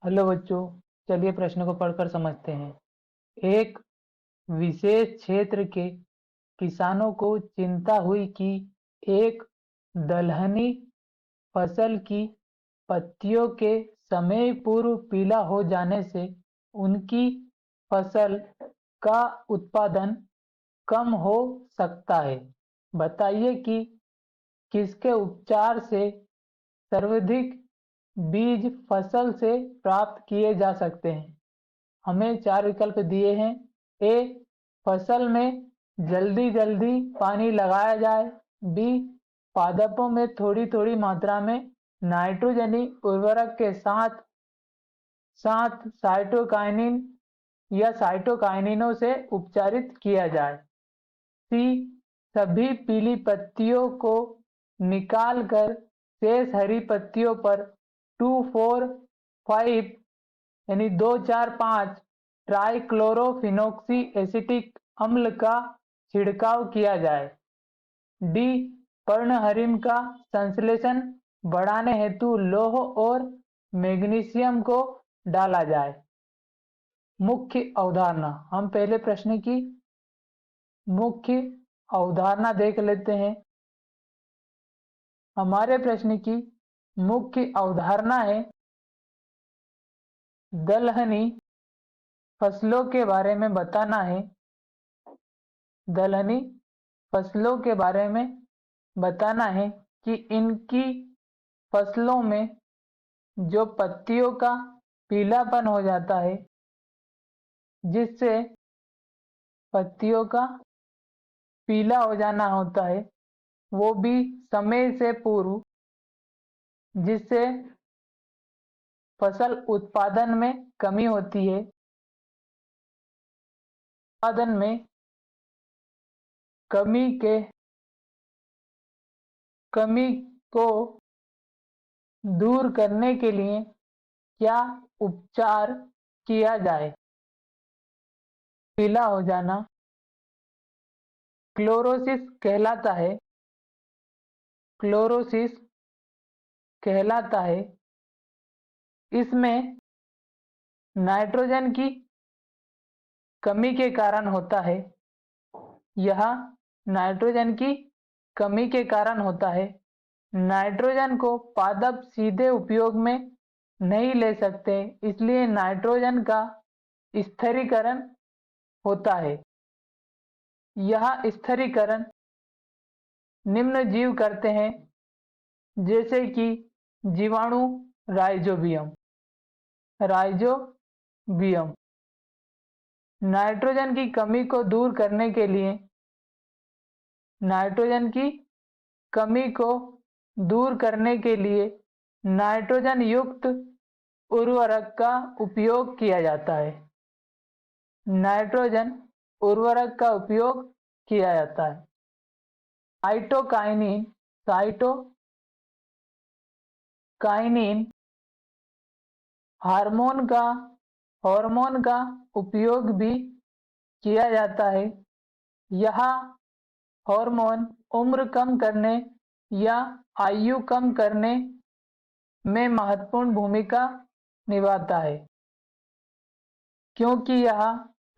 Hello बच्चों, चलिए प्रश्न को पढ़कर समझते हैं। एक विशेष क्षेत्र के किसानों को चिंता हुई कि एक दलहनी फसल की पत्तियों के समय पूर्व पीला हो जाने से उनकी फसल का उत्पादन कम हो सकता है। बताइए कि किसके उपचार से सर्वाधिक बीज फसल से प्राप्त किए जा सकते हैं। हमें चार विकल्प दिए हैं। ए, फसल में जल्दी जल्दी पानी लगाया जाए। बी, पादपों में थोड़ी थोड़ी मात्रा में नाइट्रोजनी उर्वरक के साथ साथ साइटोकाइनिन या साइटोकाइनिनों से उपचारित किया जाए। सी, सभी पीली पत्तियों को निकालकर शेष हरी पत्तियों पर 2,4,5 यानी 2,4,5 ट्राइक्लोरोफिनोक्सी एसिटिक अम्ल का छिड़काव किया जाए। डी, पर्णहरिम का संश्लेषण बढ़ाने हेतु लौह और मैग्नीशियम को डाला जाए। मुख्य अवधारणा, हम पहले प्रश्न की मुख्य अवधारणा देख लेते हैं। हमारे प्रश्न की मुख्य अवधारणा है दलहनी फसलों के बारे में बताना है। दलहनी फसलों के बारे में बताना है कि इनकी फसलों में जो पत्तियों का पीलापन हो जाता है, जिससे पत्तियों का पीला हो जाना होता है, वो भी समय से पूर्व, जिससे फसल उत्पादन में कमी होती है। उत्पादन में कमी को दूर करने के लिए क्या उपचार किया जाए। पीला हो जाना क्लोरोसिस कहलाता है। क्लोरोसिस कहलाता है। इसमें नाइट्रोजन की कमी के कारण होता है। यह नाइट्रोजन की कमी के कारण होता है। नाइट्रोजन को पादप सीधे उपयोग में नहीं ले सकते, इसलिए नाइट्रोजन का स्थिरीकरण होता है। यह स्थिरीकरण निम्न जीव करते हैं, जैसे कि जीवाणु, राइजोबियम। नाइट्रोजन की कमी को दूर करने के लिए नाइट्रोजन युक्त उर्वरक का उपयोग किया जाता है। नाइट्रोजन उर्वरक का उपयोग किया जाता है। साइटोकाइनिन हार्मोन का उपयोग भी किया जाता है। यह हार्मोन उम्र कम करने या आयु कम करने में महत्वपूर्ण भूमिका निभाता है, क्योंकि यह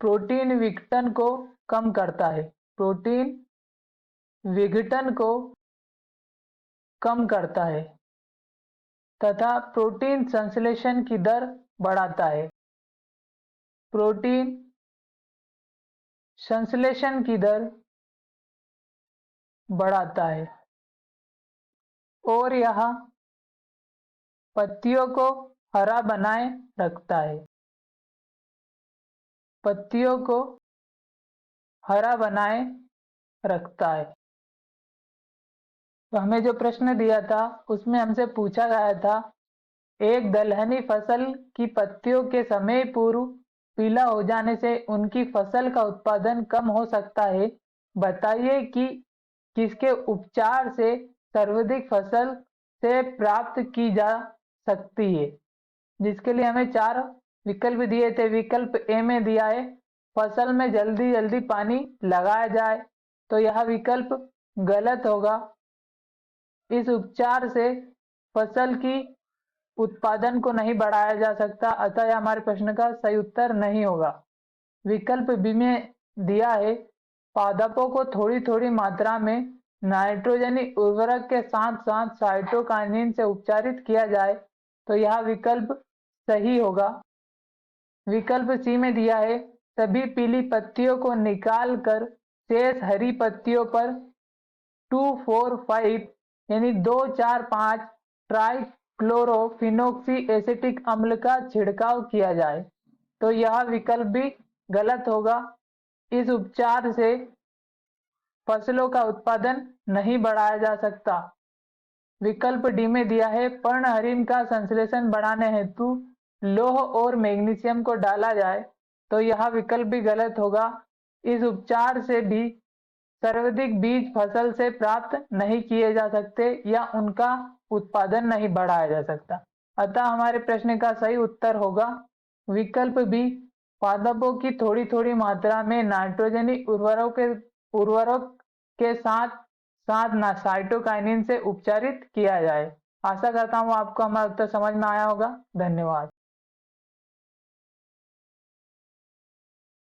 प्रोटीन विघटन को कम करता है। प्रोटीन विघटन को कम करता है तथा प्रोटीन संश्लेषण की दर बढ़ाता है। प्रोटीन संश्लेषण की दर बढ़ाता है और यह पत्तियों को हरा बनाए रखता है। पत्तियों को हरा बनाए रखता है। तो हमें जो प्रश्न दिया था उसमें हमसे पूछा गया था, एक दलहनी फसल की पत्तियों के समय पूर्व पीला हो जाने से उनकी फसल का उत्पादन कम हो सकता है। बताइए कि किसके उपचार से सर्वाधिक फसल से प्राप्त की जा सकती है। जिसके लिए हमें चार विकल्प दिए थे। विकल्प ए में दिया है फसल में जल्दी जल्दी पानी लगाया जाए, तो यह विकल्प गलत होगा। इस उपचार से फसल की उत्पादन को नहीं बढ़ाया जा सकता, अतः यह हमारे प्रश्न का सही उत्तर नहीं होगा। विकल्प बी में दिया है, पादपों को थोड़ी थोड़ी मात्रा में नाइट्रोजनी उर्वरक के साथ साथ साइटोकाइनिन से उपचारित किया जाए, तो यह विकल्प सही होगा। विकल्प सी में दिया है, सभी पीली पत्तियों को निकाल कर शेष हरी पत्तियों पर 2,4,5 यानी 2,4,5 ट्राइक्लोरोफिनोक्सी एसिटिक अम्ल का छिड़काव किया जाए, तो यह विकल्प भी गलत होगा। इस उपचार से फसलों का उत्पादन नहीं बढ़ाया जा सकता। विकल्प डी में दिया है, पर्णहरिण का संश्लेषण बढ़ाने हेतु लौह और मैग्नीशियम को डाला जाए, तो यह विकल्प भी गलत होगा। इस उपचार से भी सर्वाधिक बीज फसल से प्राप्त नहीं किए जा सकते या उनका उत्पादन नहीं बढ़ाया जा सकता, अतः हमारे प्रश्न का सही उत्तर होगा विकल्प बी, पादपों की थोड़ी थोड़ी मात्रा में नाइट्रोजनी उर्वरक के साथ साथ साइटोकाइनिन से उपचारित किया जाए। आशा करता हूँ आपको हमारा उत्तर समझ में आया होगा। धन्यवाद।